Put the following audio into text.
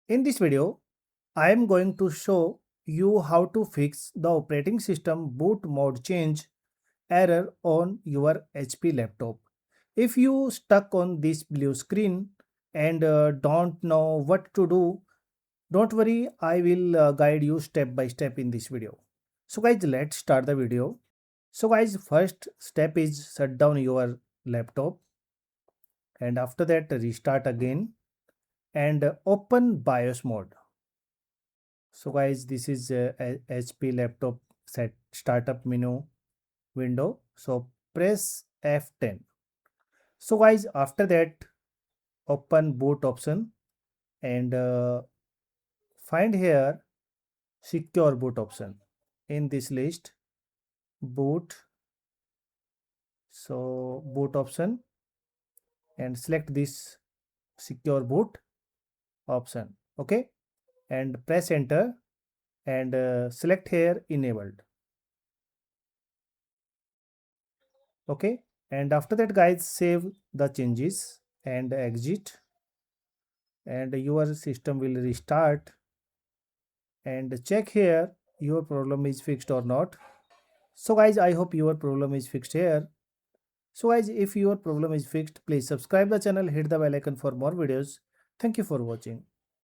In this video, I am going to show you how to fix the operating system boot mode change error on your HP laptop. If you stuck on this blue screen and don't know what to do, don't worry, I will guide you step by step in this video. So guys, let's start the video. So guys, first step is shut down your laptop and after that restart again and open BIOS mode. So guys, this is HP laptop set startup menu window. So press F10. So guys, after that open boot option and find here secure boot option in this list boot. So boot option and select this secure boot option. Okay, and press enter and select here enabled. Okay, and after that guys, save the changes and exit and your system will restart and check here your problem is fixed or not. So guys, I hope your problem is fixed here. So guys, if your problem is fixed, please subscribe the channel, hit the bell icon for more videos. Thank you for watching.